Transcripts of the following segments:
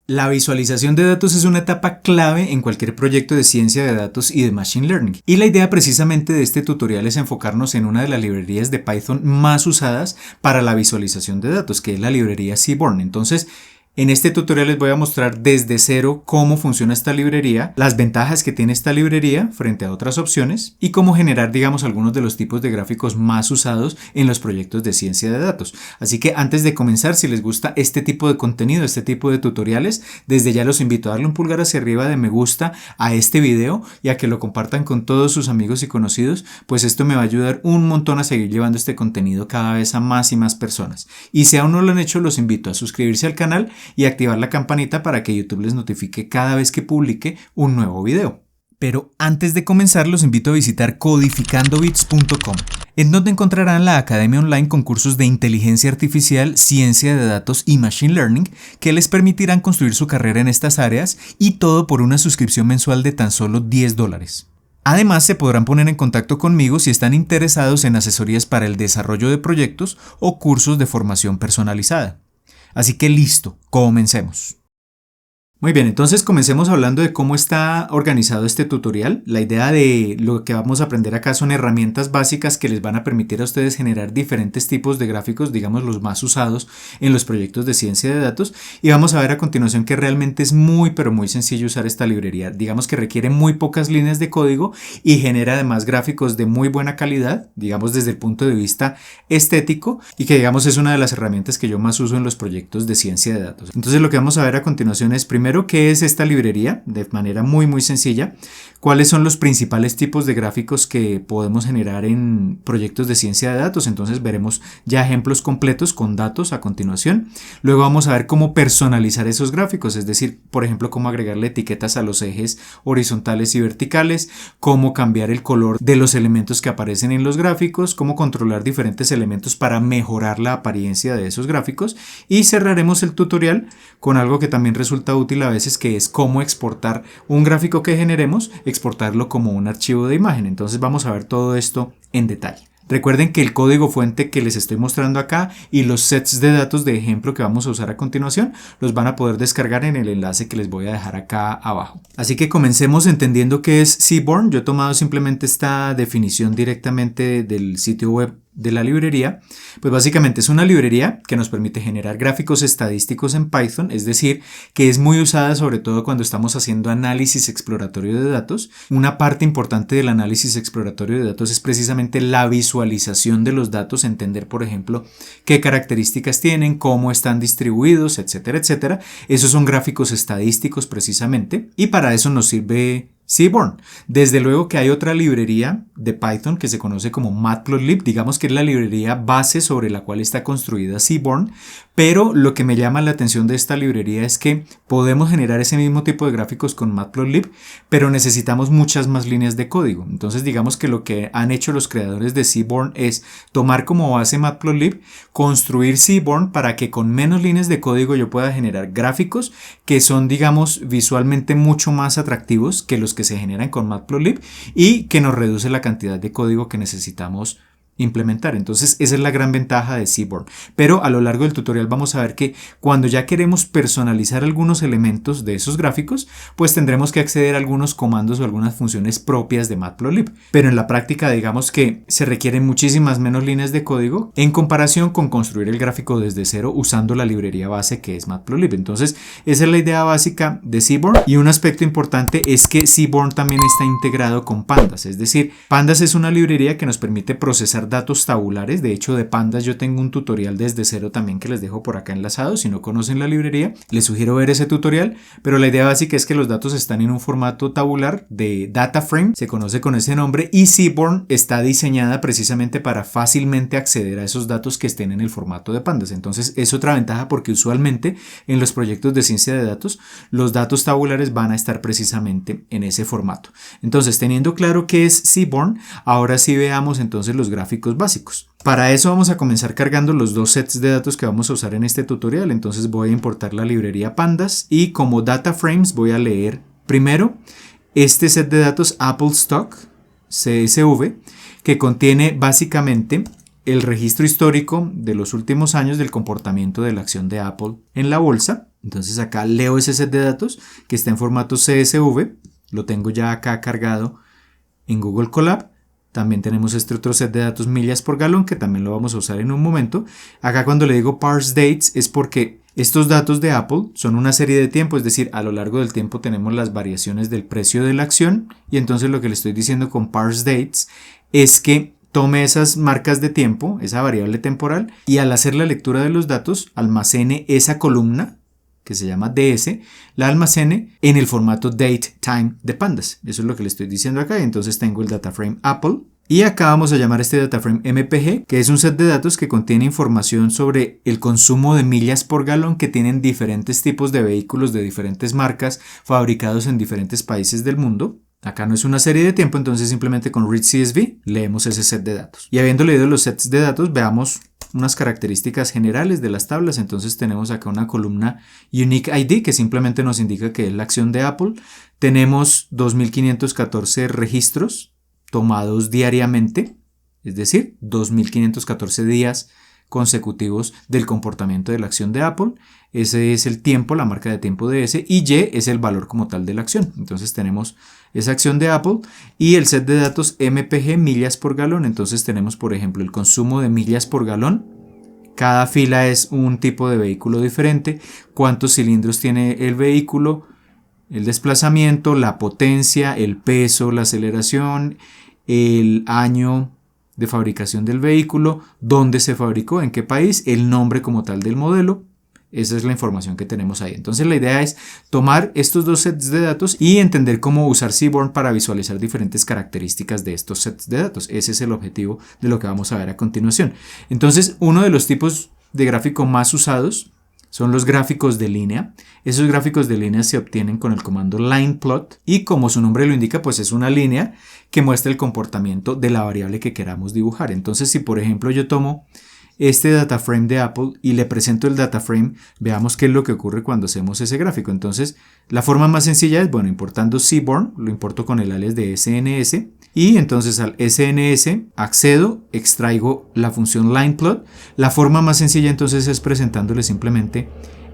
La visualización de datos es una etapa clave en cualquier proyecto de ciencia de datos y de Machine Learning. Y la idea precisamente de este tutorial es enfocarnos en una de las librerías de Python más usadas para la visualización de datos, que es la librería Seaborn. Entonces, en este tutorial les voy a mostrar desde cero cómo funciona esta librería, las ventajas que tiene esta librería frente a otras opciones y cómo generar, digamos, algunos de los tipos de gráficos más usados en los proyectos de ciencia de datos. Así que antes de comenzar, si les gusta este tipo de contenido, este tipo de tutoriales, desde ya los invito a darle un pulgar hacia arriba de me gusta a este video y a que lo compartan con todos sus amigos y conocidos, pues esto me va a ayudar un montón a seguir llevando este contenido cada vez a más y más personas. Y si aún no lo han hecho, los invito a suscribirse al canal y activar la campanita para que YouTube les notifique cada vez que publique un nuevo video. Pero antes de comenzar, los invito a visitar codificandobits.com, en donde encontrarán la academia online con cursos de inteligencia artificial, ciencia de datos y machine learning que les permitirán construir su carrera en estas áreas, y todo por una suscripción mensual de tan solo $10. Además, se podrán poner en contacto conmigo si están interesados en asesorías para el desarrollo de proyectos o cursos de formación personalizada. Así que listo, comencemos. Muy bien, entonces comencemos hablando de cómo está organizado este tutorial. La idea de lo que vamos a aprender acá son herramientas básicas que les van a permitir a ustedes generar diferentes tipos de gráficos, digamos los más usados en los proyectos de ciencia de datos, y vamos a ver a continuación que realmente es muy pero muy sencillo usar esta librería. Digamos que requiere muy pocas líneas de código y genera además gráficos de muy buena calidad, digamos desde el punto de vista estético, y que digamos es una de las herramientas que yo más uso en los proyectos de ciencia de datos. Entonces lo que vamos a ver a continuación es primero qué es esta librería de manera muy sencilla, cuáles son los principales tipos de gráficos que podemos generar en proyectos de ciencia de datos. Entonces veremos ya ejemplos completos con datos a continuación. Luego vamos a ver cómo personalizar esos gráficos, es decir, por ejemplo, cómo agregarle etiquetas a los ejes horizontales y verticales, cómo cambiar el color de los elementos que aparecen en los gráficos, cómo controlar diferentes elementos para mejorar la apariencia de esos gráficos, y cerraremos el tutorial con algo que también resulta útil a veces, que es cómo exportar un gráfico que generemos, exportarlo como un archivo de imagen. Entonces vamos a ver todo esto en detalle. Recuerden que el código fuente que les estoy mostrando acá y los sets de datos de ejemplo que vamos a usar a continuación los van a poder descargar en el enlace que les voy a dejar acá abajo. Así que comencemos entendiendo qué es Seaborn. Yo he tomado simplemente esta definición directamente del sitio web de la librería. Pues básicamente es una librería que nos permite generar gráficos estadísticos en Python, es decir, que es muy usada sobre todo cuando estamos haciendo análisis exploratorio de datos. Una parte importante del análisis exploratorio de datos es precisamente la visualización de los datos, entender, por ejemplo, qué características tienen, cómo están distribuidos, etcétera, etcétera. Esos son gráficos estadísticos precisamente, y para eso nos sirve Seaborn. Desde luego que hay otra librería de Python que se conoce como Matplotlib, digamos que es la librería base sobre la cual está construida Seaborn, pero lo que me llama la atención de esta librería es que podemos generar ese mismo tipo de gráficos con Matplotlib, pero necesitamos muchas más líneas de código. Entonces digamos que lo que han hecho los creadores de Seaborn es tomar como base Matplotlib, construir Seaborn para que con menos líneas de código yo pueda generar gráficos que son, digamos, visualmente mucho más atractivos que los que se generan con Matplotlib y que nos reduce la cantidad de código que necesitamos implementar. Entonces esa es la gran ventaja de Seaborn. Pero a lo largo del tutorial vamos a ver que cuando ya queremos personalizar algunos elementos de esos gráficos, pues tendremos que acceder a algunos comandos o algunas funciones propias de Matplotlib. Pero en la práctica digamos que se requieren muchísimas menos líneas de código en comparación con construir el gráfico desde cero usando la librería base que es Matplotlib. Entonces esa es la idea básica de Seaborn, y un aspecto importante es que Seaborn también está integrado con Pandas, es decir, Pandas es una librería que nos permite procesar datos tabulares. De hecho, de Pandas yo tengo un tutorial desde cero también que les dejo por acá enlazado. Si no conocen la librería, les sugiero ver ese tutorial, pero la idea básica es que los datos están en un formato tabular de data frame, se conoce con ese nombre, y Seaborn está diseñada precisamente para fácilmente acceder a esos datos que estén en el formato de Pandas. Entonces es otra ventaja, porque usualmente en los proyectos de ciencia de datos los datos tabulares van a estar precisamente en ese formato. Entonces, teniendo claro qué es Seaborn, ahora sí veamos entonces los gráficos básicos. Para eso vamos a comenzar cargando los dos sets de datos que vamos a usar en este tutorial. Entonces voy a importar la librería Pandas y como data frames voy a leer primero este set de datos Apple Stock CSV, que contiene básicamente el registro histórico de los últimos años del comportamiento de la acción de Apple en la bolsa. Entonces acá leo ese set de datos que está en formato CSV, lo tengo ya acá cargado en Google Colab. También tenemos este otro set de datos millas por galón que también lo vamos a usar en un momento. Acá cuando le digo parse dates es porque estos datos de Apple son una serie de tiempo, es decir, a lo largo del tiempo tenemos las variaciones del precio de la acción y entonces lo que le estoy diciendo con parse dates es que tome esas marcas de tiempo, esa variable temporal, y al hacer la lectura de los datos almacene esa columna que se llama DS, la almacene en el formato DateTime de Pandas. Eso es lo que le estoy diciendo acá. Entonces tengo el dataframe Apple. Y acá vamos a llamar este dataframe MPG, que es un set de datos que contiene información sobre el consumo de millas por galón que tienen diferentes tipos de vehículos de diferentes marcas fabricados en diferentes países del mundo. Acá no es una serie de tiempo, entonces simplemente con read CSV leemos ese set de datos. Y habiendo leído los sets de datos, veamos unas características generales de las tablas. Entonces tenemos acá una columna Unique ID que simplemente nos indica que es la acción de Apple. Tenemos 2514 registros tomados diariamente, es decir, 2514 días consecutivos del comportamiento de la acción de Apple. Ese es el tiempo, la marca de tiempo de S, y Y es el valor como tal de la acción. Entonces tenemos esa acción de Apple y el set de datos MPG millas por galón. Entonces tenemos, por ejemplo, el consumo de millas por galón. Cada fila es un tipo de vehículo diferente, cuántos cilindros tiene el vehículo, el desplazamiento, la potencia, el peso, la aceleración, el año de fabricación del vehículo, dónde se fabricó, en qué país, el nombre como tal del modelo. Esa es la información que tenemos ahí. Entonces la idea es tomar estos dos sets de datos y entender cómo usar Seaborn para visualizar diferentes características de estos sets de datos. Ese es el objetivo de lo que vamos a ver a continuación. Entonces, uno de los tipos de gráfico más usados son los gráficos de línea. Esos gráficos de línea se obtienen con el comando lineplot y, como su nombre lo indica, pues es una línea que muestra el comportamiento de la variable que queramos dibujar. Entonces, si por ejemplo yo tomo este dataframe de Apple y le presento el dataframe, veamos qué es lo que ocurre cuando hacemos ese gráfico. Entonces, la forma más sencilla es, bueno, importando Seaborn, lo importo con el alias de SNS, y entonces al SNS accedo, extraigo la función lineplot. La forma más sencilla entonces es presentándole simplemente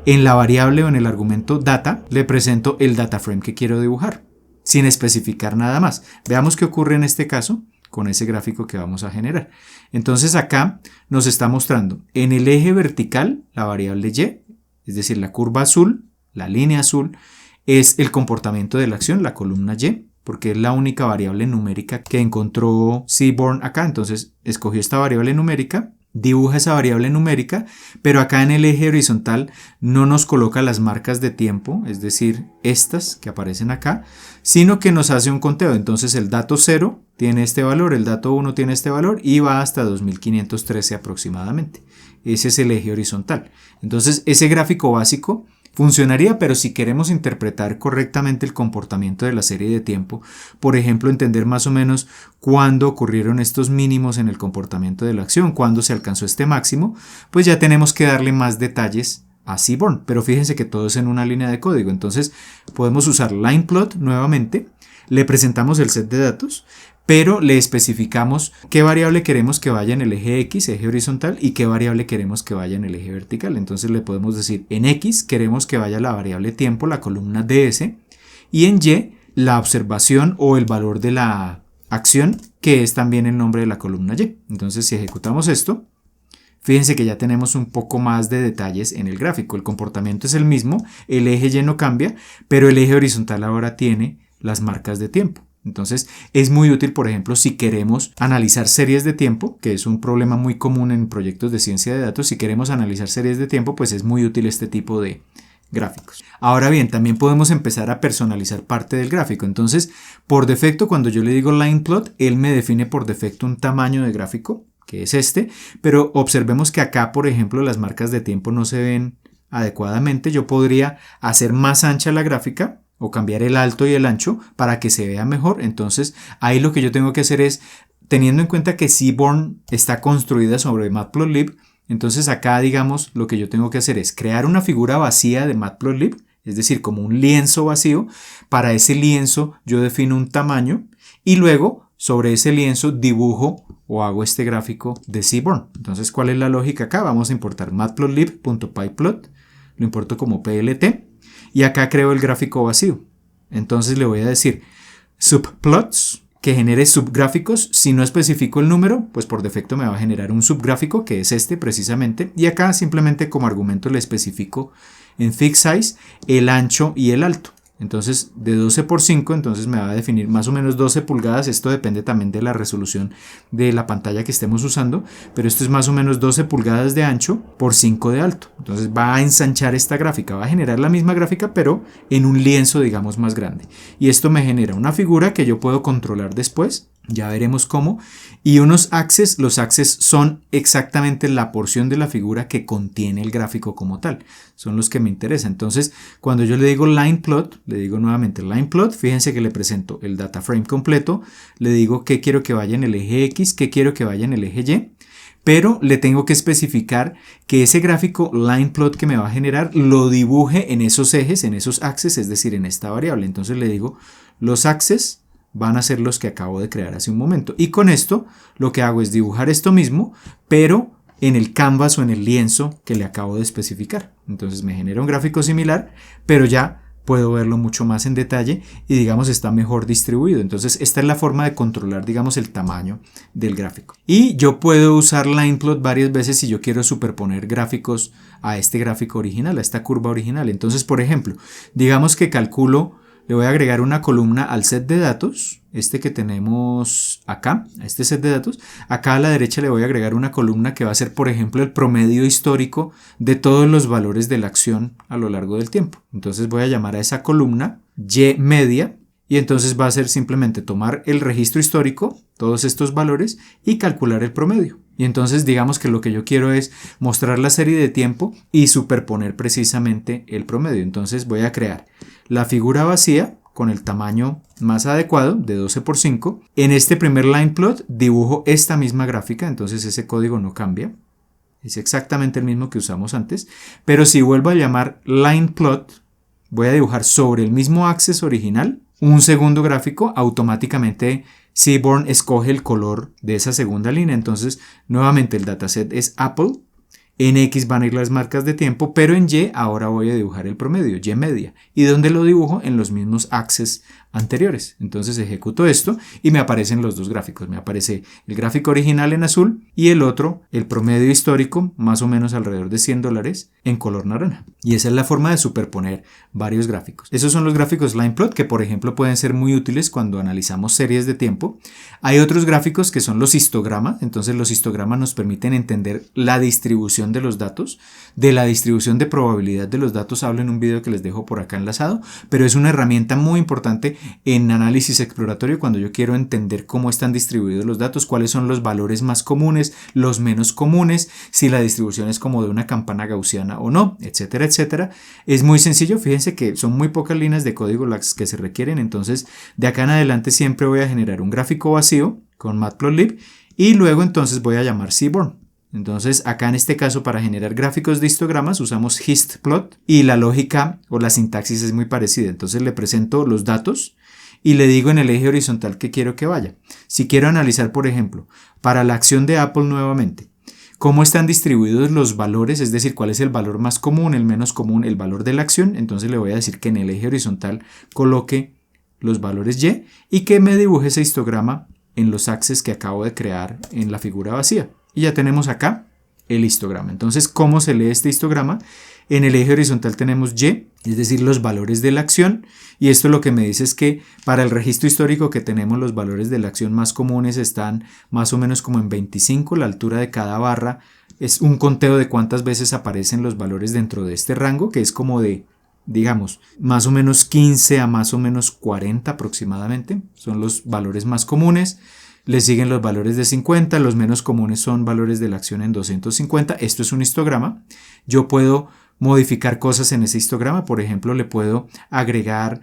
en la variable o en el argumento data, le presento el dataframe que quiero dibujar, sin especificar nada más. Veamos qué ocurre en este caso con ese gráfico que vamos a generar. Entonces acá nos está mostrando en el eje vertical la variable Y, es decir, la curva azul, la línea azul, es el comportamiento de la acción, la columna Y, porque es la única variable numérica que encontró Seaborn acá. Entonces escogió esta variable numérica, dibuja esa variable numérica, pero acá en el eje horizontal no nos coloca las marcas de tiempo, es decir, estas que aparecen acá, sino que nos hace un conteo. Entonces el dato 0 tiene este valor, el dato 1 tiene este valor y va hasta 2513 aproximadamente. Ese es el eje horizontal. Entonces ese gráfico básico funcionaría, pero si queremos interpretar correctamente el comportamiento de la serie de tiempo, por ejemplo, entender más o menos cuándo ocurrieron estos mínimos en el comportamiento de la acción, cuándo se alcanzó este máximo, pues ya tenemos que darle más detalles a Seaborn. Pero fíjense que todo es en una línea de código. Entonces podemos usar lineplot nuevamente, le presentamos el set de datos, pero le especificamos qué variable queremos que vaya en el eje X, eje horizontal, y qué variable queremos que vaya en el eje vertical. Entonces le podemos decir, en X queremos que vaya la variable tiempo, la columna DS, y en Y la observación o el valor de la acción, que es también el nombre de la columna Y. Entonces si ejecutamos esto, fíjense que ya tenemos un poco más de detalles en el gráfico. El comportamiento es el mismo, el eje Y no cambia, pero el eje horizontal ahora tiene las marcas de tiempo. Entonces es muy útil, por ejemplo, si queremos analizar series de tiempo, que es un problema muy común en proyectos de ciencia de datos. Si queremos analizar series de tiempo, pues es muy útil este tipo de gráficos. Ahora bien, también podemos empezar a personalizar parte del gráfico. Entonces, por defecto, cuando yo le digo lineplot, él me define por defecto un tamaño de gráfico, que es este, pero observemos que acá, por ejemplo, las marcas de tiempo no se ven adecuadamente. Yo podría hacer más ancha la gráfica o cambiar el alto y el ancho para que se vea mejor. Entonces ahí lo que yo tengo que hacer es, teniendo en cuenta que Seaborn está construida sobre Matplotlib, entonces acá, digamos, lo que yo tengo que hacer es crear una figura vacía de Matplotlib, es decir, como un lienzo vacío. Para ese lienzo yo defino un tamaño y luego sobre ese lienzo dibujo o hago este gráfico de Seaborn. Entonces, ¿cuál es la lógica acá? Vamos a importar matplotlib.pyplot. lo importo como PLT y acá creo el gráfico vacío. Entonces le voy a decir subplots, que genere subgráficos. Si no especifico el número, pues por defecto me va a generar un subgráfico, que es este precisamente, y acá simplemente como argumento le especifico en fixed size el ancho y el alto. Entonces de 12 por 5, entonces me va a definir más o menos 12 pulgadas, esto depende también de la resolución de la pantalla que estemos usando, pero esto es más o menos 12 pulgadas de ancho por 5 de alto. Entonces va a ensanchar esta gráfica, va a generar la misma gráfica pero en un lienzo digamos más grande. Y esto me genera una figura que yo puedo controlar después, ya veremos cómo, y unos axes. Los axes son exactamente la porción de la figura que contiene el gráfico como tal, son los que me interesan. Entonces cuando yo le digo line plot, le digo nuevamente line plot, fíjense que le presento el data frame completo, le digo que quiero que vaya en el eje X, que quiero que vaya en el eje Y, pero le tengo que especificar que ese gráfico line plot que me va a generar lo dibuje en esos ejes, en esos axes, es decir, en esta variable. Entonces le digo los axes van a ser los que acabo de crear hace un momento. Y con esto lo que hago es dibujar esto mismo, pero en el canvas o en el lienzo que le acabo de especificar. Entonces me genera un gráfico similar, pero ya puedo verlo mucho más en detalle y digamos está mejor distribuido. Entonces esta es la forma de controlar digamos el tamaño del gráfico. Y yo puedo usar lineplot varias veces si yo quiero superponer gráficos a este gráfico original, a esta curva original. Entonces por ejemplo, digamos que calculo, le voy a agregar una columna al set de datos, este que tenemos acá, a este set de datos. Acá a la derecha le voy a agregar una columna que va a ser, por ejemplo, el promedio histórico de todos los valores de la acción a lo largo del tiempo. Entonces voy a llamar a esa columna Y media y entonces va a ser simplemente tomar el registro histórico, todos estos valores, y calcular el promedio. Y entonces digamos que lo que yo quiero es mostrar la serie de tiempo y superponer precisamente el promedio. Entonces voy a crear la figura vacía con el tamaño más adecuado de 12 por 5. En este primer line plot dibujo esta misma gráfica, entonces ese código no cambia. Es exactamente el mismo que usamos antes. Pero si vuelvo a llamar line plot, voy a dibujar sobre el mismo axis original un segundo gráfico. Automáticamente Seaborn escoge el color de esa segunda línea. Entonces nuevamente el dataset es Apple. En X van a ir las marcas de tiempo, pero en Y ahora voy a dibujar el promedio, Y media. ¿Y dónde lo dibujo? En los mismos axes anteriores. Entonces ejecuto esto y me aparecen los dos gráficos. Me aparece el gráfico original en azul y el otro, el promedio histórico, más o menos alrededor de $100, en color naranja. Y esa es la forma de superponer varios gráficos. Esos son los gráficos lineplot que, por ejemplo, pueden ser muy útiles cuando analizamos series de tiempo. Hay otros gráficos que son los histogramas. Entonces los histogramas nos permiten entender la distribución de los datos. De la distribución de probabilidad de los datos hablo en un video que les dejo por acá enlazado, pero es una herramienta muy importante en análisis exploratorio cuando yo quiero entender cómo están distribuidos los datos, cuáles son los valores más comunes, los menos comunes, si la distribución es como de una campana gaussiana o no, etcétera, etcétera. Es muy sencillo, fíjense que son muy pocas líneas de código las que se requieren. Entonces de acá en adelante siempre voy a generar un gráfico vacío con matplotlib y luego entonces voy a llamar Seaborn. Entonces acá en este caso para generar gráficos de histogramas usamos histplot y la lógica o la sintaxis es muy parecida. Entonces le presento los datos y le digo en el eje horizontal que quiero que vaya. Si quiero analizar, por ejemplo, para la acción de Apple nuevamente, cómo están distribuidos los valores, es decir, cuál es el valor más común, el menos común, el valor de la acción, entonces le voy a decir que en el eje horizontal coloque los valores Y y que me dibuje ese histograma en los axes que acabo de crear en la figura vacía. Y ya tenemos acá el histograma. Entonces, ¿cómo se lee este histograma? En el eje horizontal tenemos Y, es decir, los valores de la acción. Y esto lo que me dice es que para el registro histórico que tenemos, los valores de la acción más comunes están más o menos como en 25. La altura de cada barra es un conteo de cuántas veces aparecen los valores dentro de este rango, que es como de, digamos, más o menos 15 a más o menos 40 aproximadamente. Son los valores más comunes. Le siguen los valores de 50, los menos comunes son valores de la acción en 250. Esto es un histograma. Yo puedo modificar cosas en ese histograma. Por ejemplo, le puedo agregar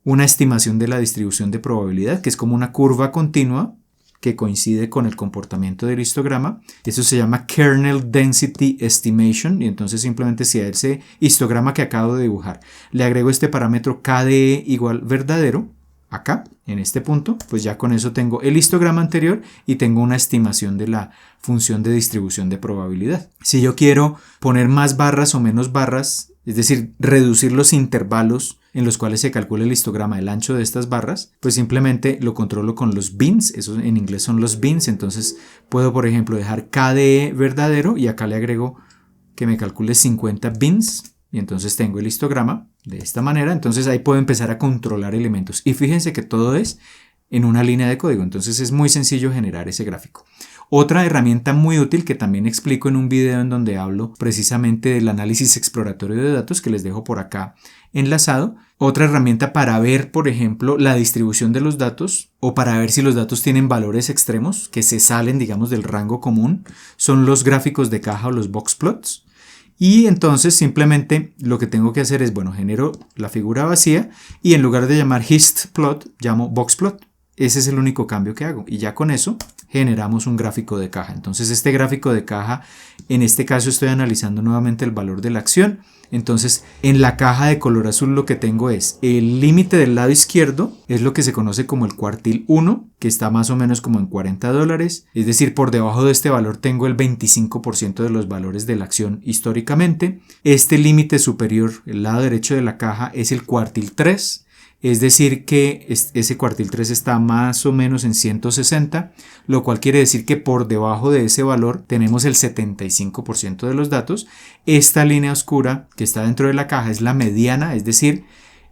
una estimación de la distribución de probabilidad, que es como una curva continua que coincide con el comportamiento del histograma. Eso se llama Kernel Density Estimation. Y entonces simplemente si a ese histograma que acabo de dibujar le agrego este parámetro KDE igual verdadero, acá, en este punto, pues ya con eso tengo el histograma anterior y tengo una estimación de la función de distribución de probabilidad. Si yo quiero poner más barras o menos barras, es decir, reducir los intervalos en los cuales se calcula el histograma, el ancho de estas barras, pues simplemente lo controlo con los bins, eso en inglés son los bins, entonces puedo por ejemplo dejar KDE verdadero y acá le agrego que me calcule 50 bins y entonces tengo el histograma de esta manera, entonces ahí puedo empezar a controlar elementos y fíjense que todo es en una línea de código, entonces es muy sencillo generar ese gráfico. Otra herramienta muy útil que también explico en un video en donde hablo precisamente del análisis exploratorio de datos que les dejo por acá enlazado. Otra herramienta para ver, por ejemplo, la distribución de los datos o para ver si los datos tienen valores extremos que se salen, digamos, del rango común, son los gráficos de caja o los box plots. Y entonces simplemente lo que tengo que hacer es, bueno, genero la figura vacía y en lugar de llamar histplot, llamo boxplot. Ese es el único cambio que hago y ya con eso generamos un gráfico de caja. Entonces este gráfico de caja, en este caso estoy analizando nuevamente el valor de la acción. Entonces en la caja de color azul lo que tengo es el límite del lado izquierdo, es lo que se conoce como el cuartil 1, que está más o menos como en $40. Es decir, por debajo de este valor tengo el 25% de los valores de la acción históricamente. Este límite superior, el lado derecho de la caja, es el cuartil 3. Es decir que ese cuartil 3 está más o menos en 160, lo cual quiere decir que por debajo de ese valor tenemos el 75% de los datos. Esta línea oscura que está dentro de la caja es la mediana, es decir,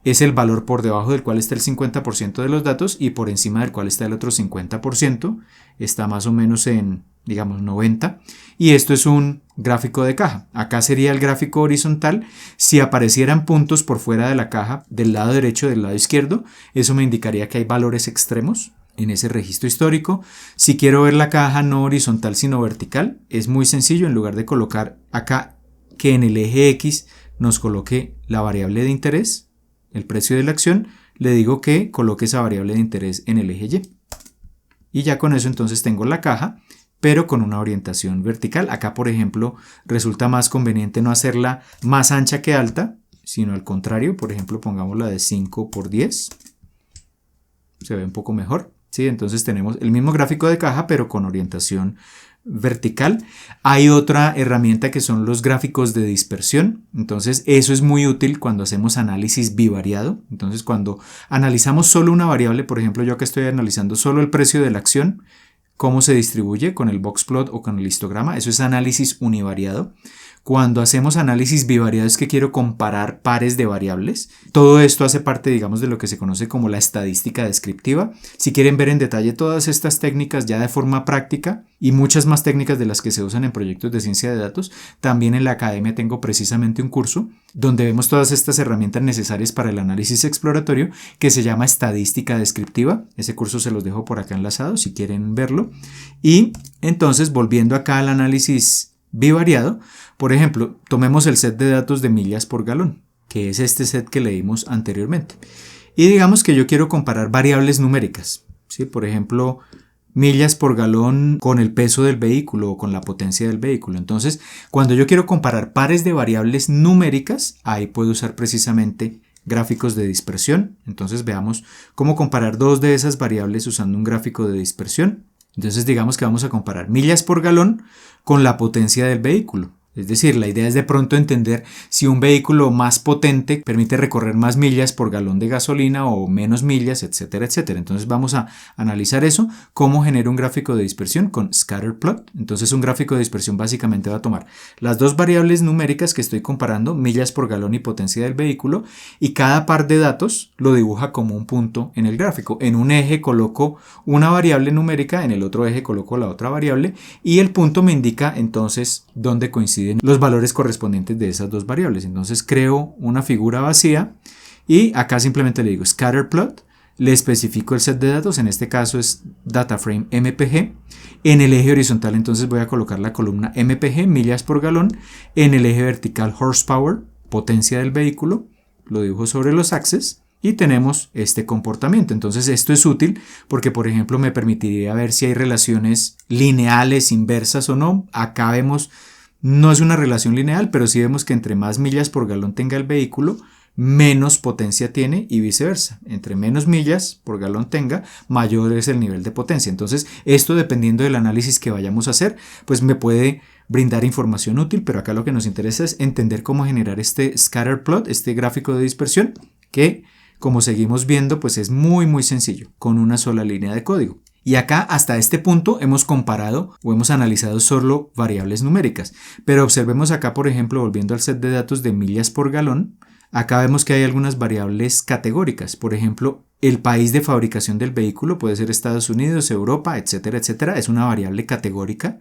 es el valor por debajo del cual está el 50% de los datos y por encima del cual está el otro 50%, está más o menos en, digamos, 90, y esto es un gráfico de caja. Acá sería el gráfico horizontal. Si aparecieran puntos por fuera de la caja, del lado derecho, del lado izquierdo, eso me indicaría que hay valores extremos en ese registro histórico. Si quiero ver la caja no horizontal sino vertical, es muy sencillo. En lugar de colocar acá que en el eje X nos coloque la variable de interés, el precio de la acción, le digo que coloque esa variable de interés en el eje Y. Y ya con eso entonces tengo la caja, pero con una orientación vertical. Acá, por ejemplo, resulta más conveniente no hacerla más ancha que alta, sino al contrario. Por ejemplo, pongámosla de 5 por 10. Se ve un poco mejor, ¿sí? Entonces tenemos el mismo gráfico de caja, pero con orientación vertical. Hay otra herramienta que son los gráficos de dispersión. Entonces eso es muy útil cuando hacemos análisis bivariado. Entonces cuando analizamos solo una variable, por ejemplo yo que estoy analizando solo el precio de la acción, cómo se distribuye con el boxplot o con el histograma, eso es análisis univariado. Cuando hacemos análisis bivariado es que quiero comparar pares de variables. Todo esto hace parte, digamos, de lo que se conoce como la estadística descriptiva. Si quieren ver en detalle todas estas técnicas ya de forma práctica y muchas más técnicas de las que se usan en proyectos de ciencia de datos, también en la academia tengo precisamente un curso donde vemos todas estas herramientas necesarias para el análisis exploratorio que se llama estadística descriptiva. Ese curso se los dejo por acá enlazado si quieren verlo. Y entonces, volviendo acá al análisis bivariado, por ejemplo, tomemos el set de datos de millas por galón, que es este set que leímos anteriormente. Y digamos que yo quiero comparar variables numéricas, ¿sí? Por ejemplo, millas por galón con el peso del vehículo o con la potencia del vehículo. Entonces, cuando yo quiero comparar pares de variables numéricas, ahí puedo usar precisamente gráficos de dispersión. Entonces, veamos cómo comparar dos de esas variables usando un gráfico de dispersión. Entonces digamos que vamos a comparar millas por galón con la potencia del vehículo. Es decir, la idea es de pronto entender si un vehículo más potente permite recorrer más millas por galón de gasolina o menos millas, etcétera, etcétera. Entonces vamos a analizar eso, cómo genero un gráfico de dispersión con scatterplot. Entonces un gráfico de dispersión básicamente va a tomar las dos variables numéricas que estoy comparando, millas por galón y potencia del vehículo, y cada par de datos lo dibuja como un punto en el gráfico. En un eje coloco una variable numérica, en el otro eje coloco la otra variable y el punto me indica entonces dónde coincide los valores correspondientes de esas dos variables. Entonces creo una figura vacía y acá simplemente le digo scatterplot, le especifico el set de datos, en este caso es dataframe MPG. En el eje horizontal entonces voy a colocar la columna MPG, millas por galón. En el eje vertical horsepower, potencia del vehículo, lo dibujo sobre los axes. Y tenemos este comportamiento. Entonces esto es útil porque, por ejemplo, me permitiría ver si hay relaciones lineales, inversas o no. Acá vemos, no es una relación lineal, pero sí vemos que entre más millas por galón tenga el vehículo, menos potencia tiene y viceversa. Entre menos millas por galón tenga, mayor es el nivel de potencia. Entonces esto, dependiendo del análisis que vayamos a hacer, pues me puede brindar información útil, pero acá lo que nos interesa es entender cómo generar este scatter plot, este gráfico de dispersión, que como seguimos viendo pues es muy sencillo, con una sola línea de código. Y acá hasta este punto hemos comparado o hemos analizado solo variables numéricas, pero observemos acá, por ejemplo, volviendo al set de datos de millas por galón, acá vemos que hay algunas variables categóricas. Por ejemplo, el país de fabricación del vehículo puede ser Estados Unidos, Europa, etcétera, etcétera. Es una variable categórica.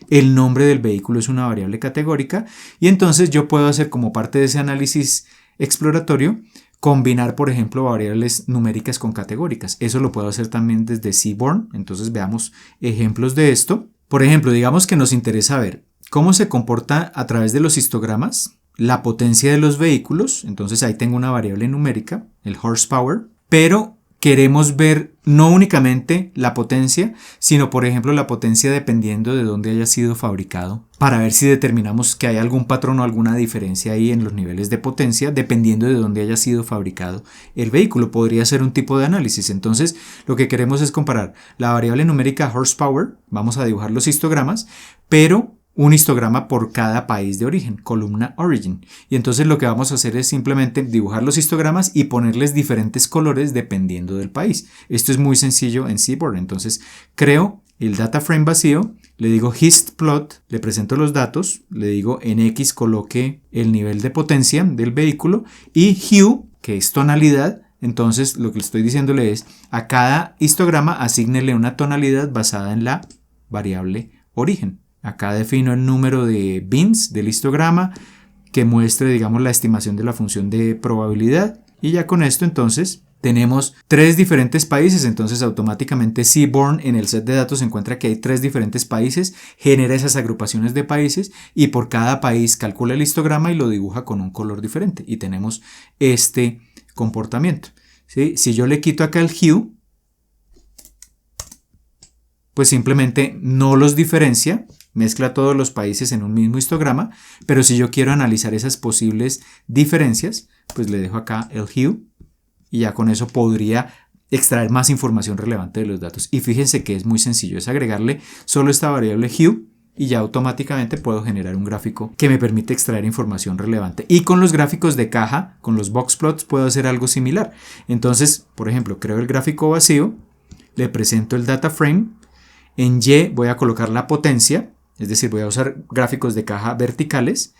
El nombre del vehículo es una variable categórica. Y entonces yo puedo hacer, como parte de ese análisis exploratorio, combinar, por ejemplo, variables numéricas con categóricas. Eso lo puedo hacer también desde Seaborn. Entonces veamos ejemplos de esto. Por ejemplo, digamos que nos interesa ver cómo se comporta a través de los histogramas la potencia de los vehículos. Entonces ahí tengo una variable numérica, el horsepower, pero queremos ver no únicamente la potencia, sino por ejemplo la potencia dependiendo de dónde haya sido fabricado, para ver si determinamos que hay algún patrón o alguna diferencia ahí en los niveles de potencia dependiendo de dónde haya sido fabricado el vehículo. Podría ser un tipo de análisis. Entonces lo que queremos es comparar la variable numérica horsepower, vamos a dibujar los histogramas, pero un histograma por cada país de origen, columna origin. Y entonces lo que vamos a hacer es simplemente dibujar los histogramas y ponerles diferentes colores dependiendo del país. Esto es muy sencillo en Seaborn. Entonces creo el data frame vacío, le digo histplot, le presento los datos, le digo en X coloque el nivel de potencia del vehículo y hue, que es tonalidad. Entonces lo que estoy diciéndole es a cada histograma asígnele una tonalidad basada en la variable origen. Acá defino el número de bins del histograma que muestre, digamos, la estimación de la función de probabilidad. Y ya con esto entonces tenemos 3 diferentes países. Entonces automáticamente Seaborn en el set de datos encuentra que hay 3 diferentes países, genera esas agrupaciones de países y por cada país calcula el histograma y lo dibuja con un color diferente. Y tenemos este comportamiento, ¿sí? Si yo le quito acá el hue, pues simplemente no los diferencia, mezcla todos los países en un mismo histograma, pero si yo quiero analizar esas posibles diferencias, pues le dejo acá el hue y ya con eso podría extraer más información relevante de los datos. Y fíjense que es muy sencillo, es agregarle solo esta variable hue y ya automáticamente puedo generar un gráfico que me permite extraer información relevante. Y con los gráficos de caja, con los box plots, puedo hacer algo similar. Entonces, por ejemplo, creo el gráfico vacío, le presento el data frame, en Y voy a colocar la potencia, es decir, voy a usar gráficos de caja verticales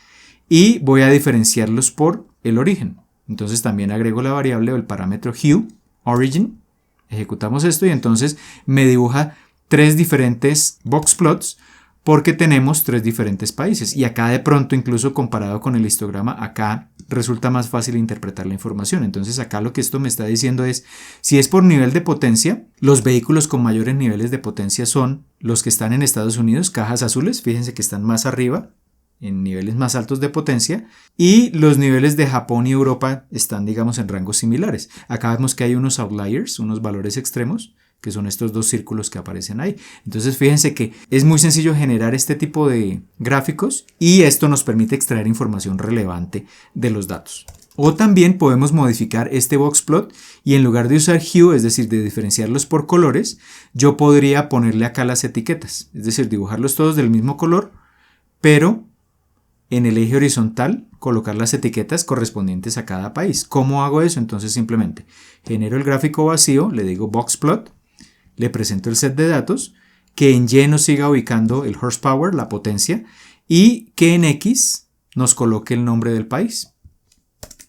y voy a diferenciarlos por el origen. Entonces también agrego la variable o el parámetro hue, origin, ejecutamos esto y entonces me dibuja 3 diferentes box plots porque tenemos 3 diferentes países. Y acá de pronto, incluso comparado con el histograma, acá resulta más fácil interpretar la información. Entonces acá lo que esto me está diciendo es, si es por nivel de potencia, los vehículos con mayores niveles de potencia son los que están en Estados Unidos, cajas azules, fíjense que están más arriba, en niveles más altos de potencia, y los niveles de Japón y Europa están, digamos, en rangos similares. Acá vemos que hay unos outliers, unos valores extremos, que son estos 2 círculos que aparecen ahí. Entonces fíjense que es muy sencillo generar este tipo de gráficos y esto nos permite extraer información relevante de los datos. O también podemos modificar este boxplot y en lugar de usar hue, es decir, de diferenciarlos por colores, yo podría ponerle acá las etiquetas, es decir, dibujarlos todos del mismo color, pero en el eje horizontal colocar las etiquetas correspondientes a cada país. ¿Cómo hago eso? Entonces simplemente genero el gráfico vacío, le digo boxplot, le presento el set de datos, que en Y nos siga ubicando el horsepower, la potencia, y que en X nos coloque el nombre del país.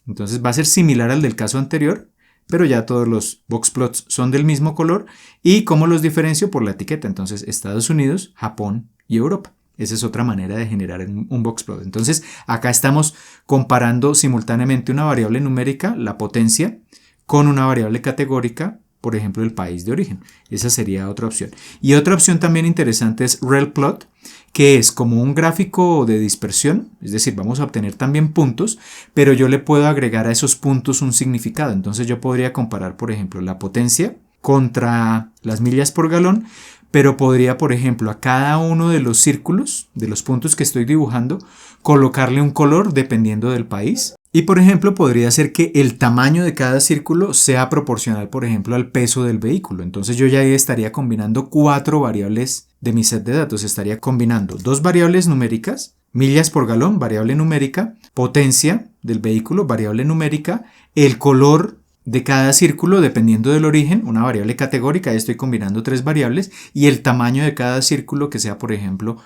Entonces va a ser similar al del caso anterior, pero ya todos los boxplots son del mismo color. ¿Y cómo los diferencio? Por la etiqueta. Entonces Estados Unidos, Japón y Europa. Esa es otra manera de generar un boxplot. Entonces acá estamos comparando simultáneamente una variable numérica, la potencia, con una variable categórica, por ejemplo, el país de origen. Esa sería otra opción. Y otra opción también interesante es RelPlot, que es como un gráfico de dispersión, es decir, vamos a obtener también puntos, pero yo le puedo agregar a esos puntos un significado. Entonces yo podría comparar, por ejemplo, la potencia contra las millas por galón, pero podría, por ejemplo, a cada uno de los círculos, de los puntos que estoy dibujando, colocarle un color dependiendo del país. Y por ejemplo podría ser que el tamaño de cada círculo sea proporcional, por ejemplo, al peso del vehículo. Entonces yo ya estaría combinando 4 variables de mi set de datos. Estaría combinando dos variables numéricas, millas por galón, variable numérica, potencia del vehículo, variable numérica, el color de cada círculo dependiendo del origen, una variable categórica, ahí estoy combinando tres variables, y el tamaño de cada círculo que sea, por ejemplo,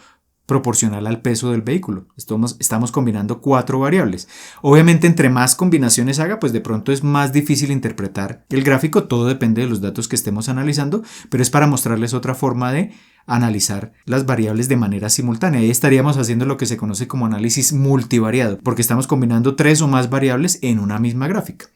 proporcional al peso del vehículo. Estamos combinando cuatro variables. Obviamente, entre más combinaciones haga, pues de pronto es más difícil interpretar el gráfico. Todo depende de los datos que estemos analizando, pero es para mostrarles otra forma de analizar las variables de manera simultánea. Ahí estaríamos haciendo lo que se conoce como análisis multivariado, porque estamos combinando tres o más variables en una misma gráfica.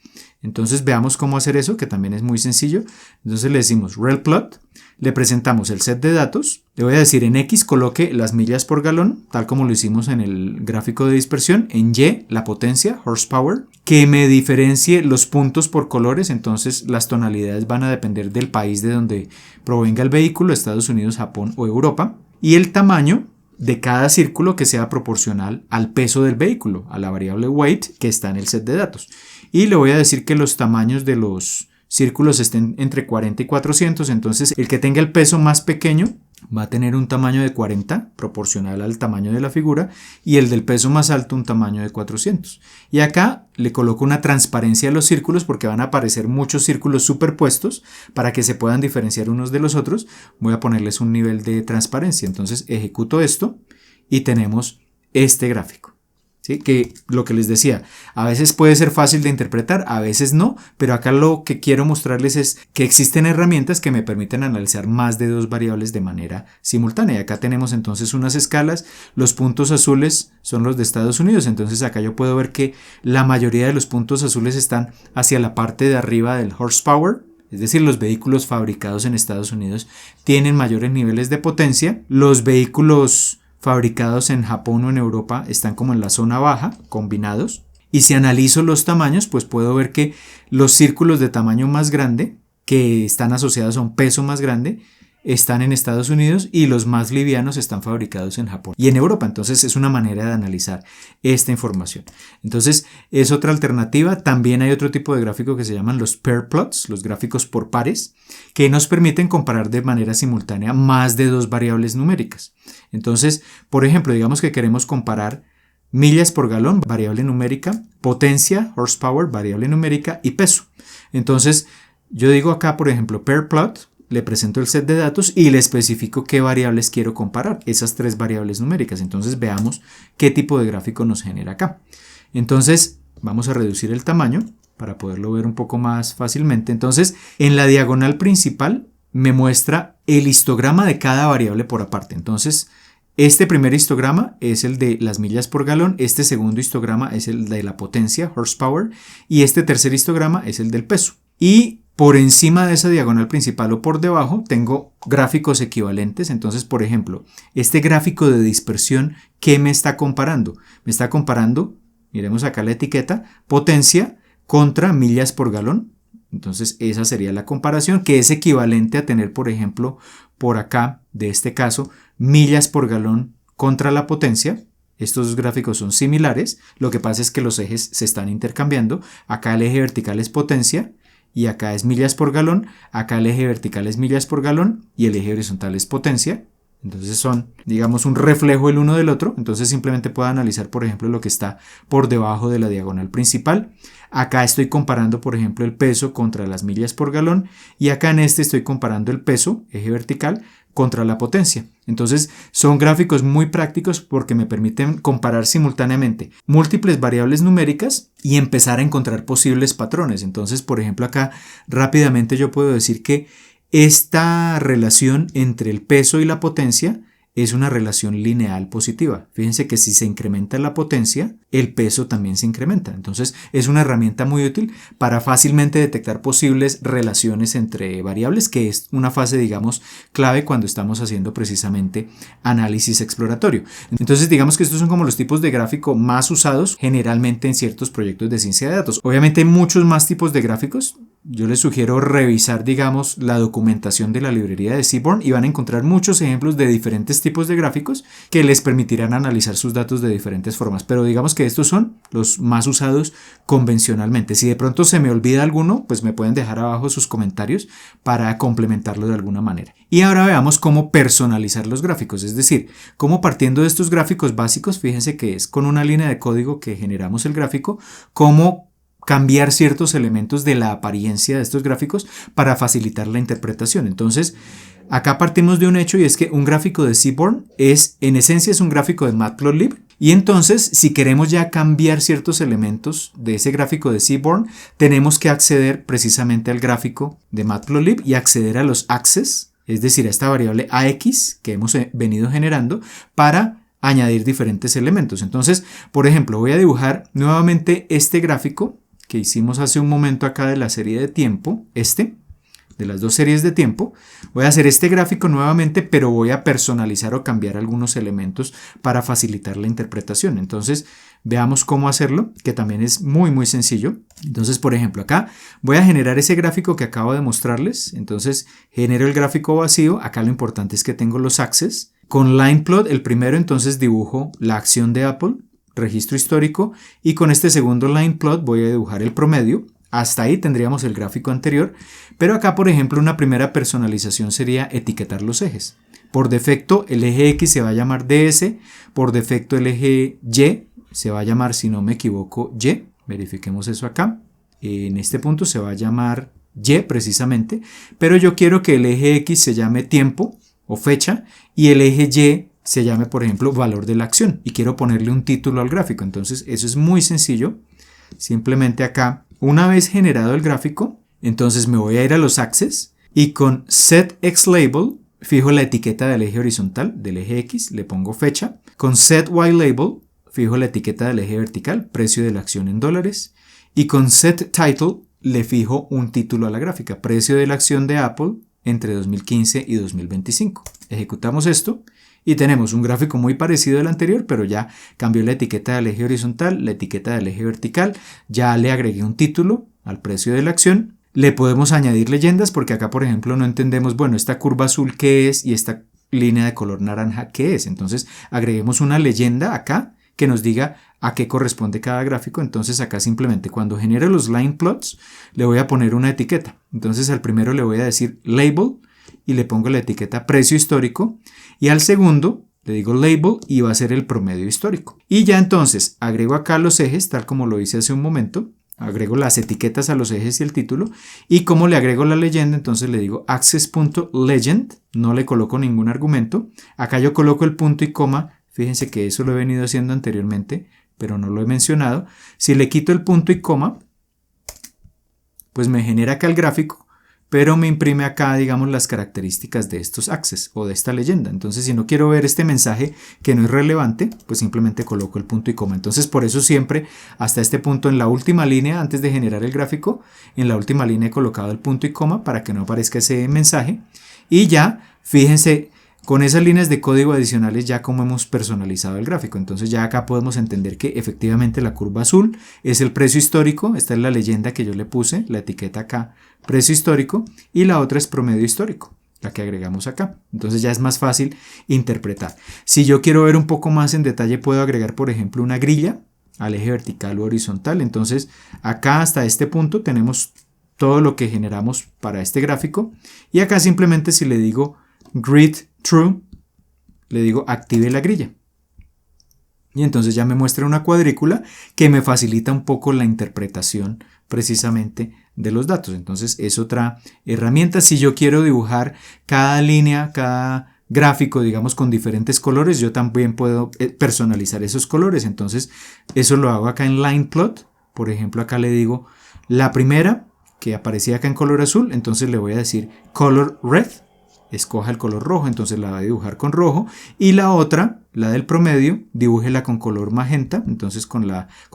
Entonces veamos cómo hacer eso, que también es muy sencillo. Entonces le decimos relplot, le presentamos el set de datos, le voy a decir en X coloque las millas por galón, tal como lo hicimos en el gráfico de dispersión, en Y la potencia, horsepower, que me diferencie los puntos por colores, entonces las tonalidades van a depender del país de donde provenga el vehículo, Estados Unidos, Japón o Europa, y el tamaño de cada círculo que sea proporcional al peso del vehículo, a la variable weight que está en el set de datos. Y le voy a decir que los tamaños de los círculos estén entre 40 y 400, entonces el que tenga el peso más pequeño va a tener un tamaño de 40 proporcional al tamaño de la figura y el del peso más alto un tamaño de 400. Y acá le coloco una transparencia a los círculos porque van a aparecer muchos círculos superpuestos para que se puedan diferenciar unos de los otros. Voy a ponerles un nivel de transparencia. Entonces ejecuto esto y tenemos este gráfico. ¿Sí? Que lo que les decía, a veces puede ser fácil de interpretar, a veces no, pero acá lo que quiero mostrarles es que existen herramientas que me permiten analizar más de dos variables de manera simultánea. Y acá tenemos entonces unas escalas, los puntos azules son los de Estados Unidos, entonces acá yo puedo ver que la mayoría de los puntos azules están hacia la parte de arriba del horsepower. Es decir, los vehículos fabricados en Estados Unidos tienen mayores niveles de potencia, los vehículos fabricados en Japón o en Europa están como en la zona baja, combinados. Y si analizo los tamaños, pues puedo ver que los círculos de tamaño más grande, que están asociados a un peso más grande, están en Estados Unidos y los más livianos están fabricados en Japón y en Europa. Entonces es una manera de analizar esta información. Entonces es otra alternativa. También hay otro tipo de gráfico que se llaman los pair plots, los gráficos por pares, que nos permiten comparar de manera simultánea más de dos variables numéricas. Entonces, por ejemplo, digamos que queremos comparar millas por galón, variable numérica, potencia, horsepower, variable numérica y peso. Entonces yo digo acá, por ejemplo, pair plot, le presento el set de datos y le especifico qué variables quiero comparar, esas tres variables numéricas. Entonces veamos qué tipo de gráfico nos genera acá. Entonces vamos a reducir el tamaño para poderlo ver un poco más fácilmente. Entonces en la diagonal principal me muestra el histograma de cada variable por aparte. Entonces este primer histograma es el de las millas por galón, este segundo histograma es el de la potencia, horsepower, y este tercer histograma es el del peso. Y por encima de esa diagonal principal o por debajo tengo gráficos equivalentes. Entonces, por ejemplo, este gráfico de dispersión, ¿qué me está comparando? Me está comparando, miremos acá la etiqueta, potencia contra millas por galón. Entonces, esa sería la comparación, que es equivalente a tener, por ejemplo, por acá, de este caso, millas por galón contra la potencia. Estos dos gráficos son similares, lo que pasa es que los ejes se están intercambiando. Acá el eje vertical es potencia y acá es millas por galón, acá el eje vertical es millas por galón y el eje horizontal es potencia. Entonces son, digamos, un reflejo el uno del otro. Entonces simplemente puedo analizar, por ejemplo, lo que está por debajo de la diagonal principal. Acá estoy comparando, por ejemplo, el peso contra las millas por galón y acá en este estoy comparando el peso, eje vertical, contra la potencia. Entonces son gráficos muy prácticos porque me permiten comparar simultáneamente múltiples variables numéricas y empezar a encontrar posibles patrones. Entonces, por ejemplo, acá rápidamente yo puedo decir que esta relación entre el peso y la potencia es una relación lineal positiva. Fíjense que si se incrementa la potencia, el peso también se incrementa. Entonces es una herramienta muy útil para fácilmente detectar posibles relaciones entre variables, que es una fase, digamos, clave cuando estamos haciendo precisamente análisis exploratorio. Entonces digamos que estos son como los tipos de gráfico más usados generalmente en ciertos proyectos de ciencia de datos. Obviamente hay muchos más tipos de gráficos. yo les sugiero revisar, digamos, la documentación de la librería de Seaborn y van a encontrar muchos ejemplos de diferentes tipos de gráficos que les permitirán analizar sus datos de diferentes formas. Pero digamos que estos son los más usados convencionalmente. Si de pronto se me olvida alguno, pues me pueden dejar abajo sus comentarios para complementarlo de alguna manera. Y ahora veamos cómo personalizar los gráficos, es decir, cómo partiendo de estos gráficos básicos, fíjense que es con una línea de código que generamos el gráfico, cómo cambiar ciertos elementos de la apariencia de estos gráficos para facilitar la interpretación. Entonces, acá partimos de un hecho y es que un gráfico de Seaborn en esencia es un gráfico de Matplotlib. Y entonces, si queremos ya cambiar ciertos elementos de ese gráfico de Seaborn, tenemos que acceder precisamente al gráfico de Matplotlib y acceder a los axes, es decir, a esta variable AX que hemos venido generando para añadir diferentes elementos. Entonces, por ejemplo, voy a dibujar nuevamente este gráfico que hicimos hace un momento acá de la serie de tiempo, de las dos series de tiempo. Voy a hacer este gráfico nuevamente, pero voy a personalizar o cambiar algunos elementos para facilitar la interpretación. Entonces, veamos cómo hacerlo, que también es muy muy sencillo. Entonces, por ejemplo, acá voy a generar ese gráfico que acabo de mostrarles. Entonces, genero el gráfico vacío. Acá lo importante es que tengo los axes. Con LinePlot, el primero, entonces dibujo la acción de Apple, registro histórico, y con este segundo LinePlot voy a dibujar el promedio. Hasta ahí tendríamos el gráfico anterior, pero acá, por ejemplo, una primera personalización sería etiquetar los ejes. Por defecto, el eje X se va a llamar DS, por defecto el eje Y se va a llamar, si no me equivoco, Y. Verifiquemos eso acá. En este punto se va a llamar Y precisamente, pero yo quiero que el eje X se llame tiempo o fecha y el eje Y se llame, por ejemplo, valor de la acción, y quiero ponerle un título al gráfico. Entonces eso es muy sencillo. Simplemente acá, una vez generado el gráfico, entonces me voy a ir a los axes y con setXLabel fijo la etiqueta del eje horizontal, del eje X, le pongo fecha. Con setYLabel fijo la etiqueta del eje vertical, precio de la acción en dólares. Y con setTitle le fijo un título a la gráfica, precio de la acción de Apple entre 2015 y 2025. Ejecutamos esto y tenemos un gráfico muy parecido al anterior, pero ya cambió la etiqueta del eje horizontal, la etiqueta del eje vertical, ya le agregué un título al precio de la acción. Le podemos añadir leyendas porque acá, por ejemplo, no entendemos, bueno, esta curva azul qué es y esta línea de color naranja qué es. Entonces agreguemos una leyenda acá que nos diga a qué corresponde cada gráfico. Entonces acá simplemente cuando genere los line plots le voy a poner una etiqueta. Entonces al primero le voy a decir label y le pongo la etiqueta precio histórico, y al segundo le digo label y va a ser el promedio histórico. Y ya entonces agrego acá los ejes tal como lo hice hace un momento, agrego las etiquetas a los ejes y el título, y como le agrego la leyenda, entonces le digo access.legend, no le coloco ningún argumento, acá yo coloco el punto y coma. Fíjense que eso lo he venido haciendo anteriormente, pero no lo he mencionado. Si le quito el punto y coma, pues me genera acá el gráfico, pero me imprime acá, digamos, las características de estos axes o de esta leyenda. Entonces, si no quiero ver este mensaje que no es relevante, pues simplemente coloco el punto y coma. Entonces, por eso siempre, hasta este punto, en la última línea, antes de generar el gráfico, en la última línea he colocado el punto y coma para que no aparezca ese mensaje. Y ya, fíjense, con esas líneas de código adicionales ya como hemos personalizado el gráfico. Entonces ya acá podemos entender que efectivamente la curva azul es el precio histórico. Esta es la leyenda que yo le puse, la etiqueta acá, precio histórico, y la otra es promedio histórico, la que agregamos acá. Entonces ya es más fácil interpretar. Si yo quiero ver un poco más en detalle, puedo agregar, por ejemplo, una grilla al eje vertical o horizontal. Entonces acá hasta este punto tenemos todo lo que generamos para este gráfico, y acá simplemente si le digo grid true, le digo active la grilla. Y entonces ya me muestra una cuadrícula que me facilita un poco la interpretación precisamente de los datos. Entonces es otra herramienta. Si yo quiero dibujar cada línea, cada gráfico, digamos, con diferentes colores, yo también puedo personalizar esos colores. Entonces eso lo hago acá en LinePlot. Por ejemplo, acá le digo la primera que aparecía acá en color azul, entonces le voy a decir color red. Escoja el color rojo, entonces la va a dibujar con rojo, y la otra, la del promedio, dibújela con color magenta. Entonces con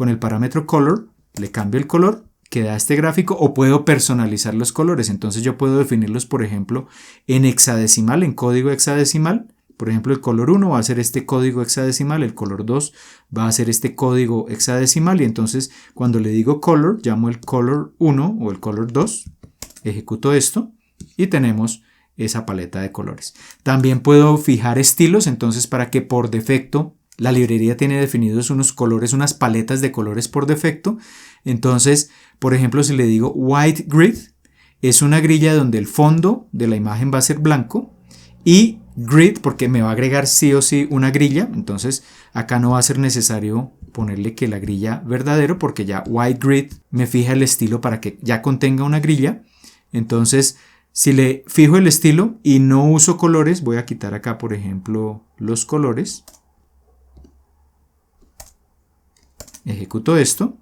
el parámetro color le cambio el color que da este gráfico, o puedo personalizar los colores. Entonces yo puedo definirlos, por ejemplo, en hexadecimal, en código hexadecimal. Por ejemplo, el color 1 va a ser este código hexadecimal, el color 2 va a ser este código hexadecimal, y entonces cuando le digo color, llamo el color 1 o el color 2, Ejecuto esto y tenemos esa paleta de colores. También puedo fijar estilos, entonces para que por defecto la librería tiene definidos unos colores, unas paletas de colores por defecto. Entonces, por ejemplo, si le digo white grid, es una grilla donde el fondo de la imagen va a ser blanco, y grid porque me va a agregar sí o sí una grilla. Entonces acá no va a ser necesario ponerle que la grilla verdadero, porque ya white grid me fija el estilo para que ya contenga una grilla. Entonces, si le fijo el estilo y no uso colores, voy a quitar acá, por ejemplo, los colores. Ejecuto esto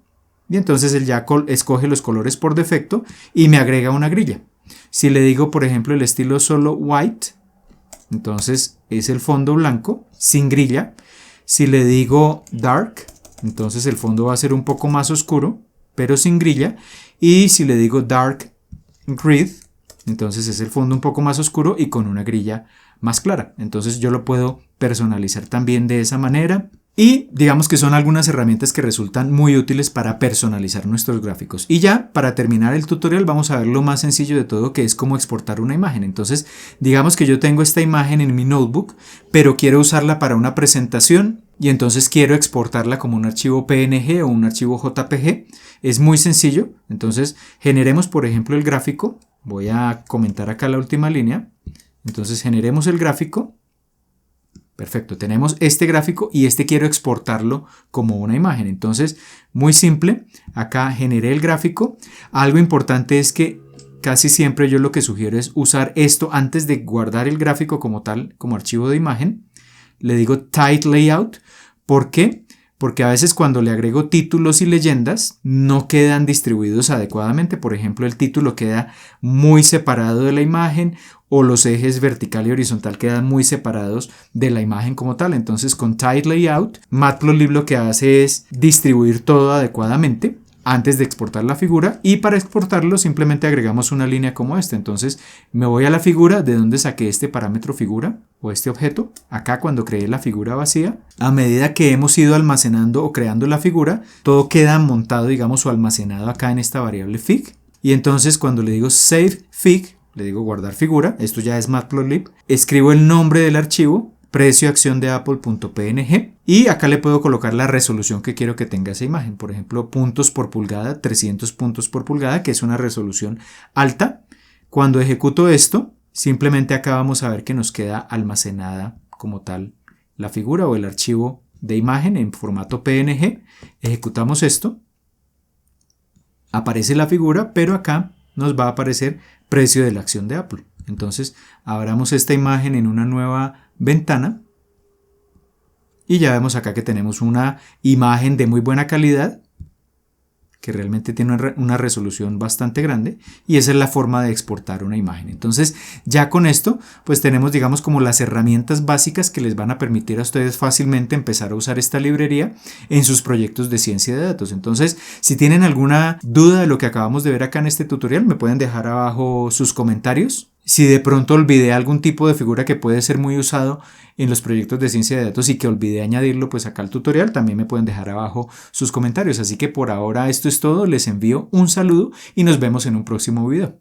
y entonces él ya escoge los colores por defecto y me agrega una grilla. Si le digo, por ejemplo, el estilo solo white, entonces es el fondo blanco sin grilla. Si le digo dark, entonces el fondo va a ser un poco más oscuro, pero sin grilla. Y si le digo dark grid, entonces es el fondo un poco más oscuro y con una grilla más clara. Entonces yo lo puedo personalizar también de esa manera. Y digamos que son algunas herramientas que resultan muy útiles para personalizar nuestros gráficos. Y ya para terminar el tutorial vamos a ver lo más sencillo de todo, que es cómo exportar una imagen. Entonces digamos que yo tengo esta imagen en mi notebook, pero quiero usarla para una presentación y entonces quiero exportarla como un archivo PNG o un archivo JPG. Es muy sencillo. Entonces generemos, por ejemplo, el gráfico. Voy a comentar acá la última línea. Entonces generemos el gráfico. Perfecto, tenemos este gráfico y quiero exportarlo como una imagen. Entonces, muy simple, acá generé el gráfico. Algo importante es que casi siempre yo lo que sugiero es usar esto antes de guardar el gráfico como tal, como archivo de imagen. Le digo Title Layout. ¿Por qué? Porque a veces cuando le agrego títulos y leyendas no quedan distribuidos adecuadamente. Por ejemplo, el título queda muy separado de la imagen, o los ejes vertical y horizontal quedan muy separados de la imagen como tal. Entonces con Title Layout, Matplotlib lo que hace es distribuir todo adecuadamente antes de exportar la figura, y para exportarlo simplemente agregamos una línea como esta. Entonces me voy a la figura, de donde saqué este parámetro figura o este objeto, acá cuando creé la figura vacía. A medida que hemos ido almacenando o creando la figura, todo queda montado, digamos, o almacenado acá en esta variable fig. Y entonces cuando le digo save fig, le digo guardar figura, esto ya es Matplotlib, escribo el nombre del archivo, precio acción de apple.png, y acá le puedo colocar la resolución que quiero que tenga esa imagen. Por ejemplo, puntos por pulgada, 300 puntos por pulgada, que es una resolución alta. Cuando ejecuto esto, simplemente acá vamos a ver que nos queda almacenada como tal la figura o el archivo de imagen en formato PNG. Ejecutamos esto, aparece la figura, pero acá nos va a aparecer precio de la acción de Apple. Entonces abramos esta imagen en una nueva ventana y ya vemos acá que tenemos una imagen de muy buena calidad, que realmente tiene una resolución bastante grande, y esa es la forma de exportar una imagen. Entonces ya con esto pues tenemos, digamos, como las herramientas básicas que les van a permitir a ustedes fácilmente empezar a usar esta librería en sus proyectos de ciencia de datos. Entonces, si tienen alguna duda de lo que acabamos de ver acá en este tutorial, me pueden dejar abajo sus comentarios. Si de pronto olvidé algún tipo de figura que puede ser muy usado en los proyectos de ciencia de datos y que olvidé añadirlo pues acá al tutorial, también me pueden dejar abajo sus comentarios. Así que por ahora esto es todo, les envío un saludo y nos vemos en un próximo video.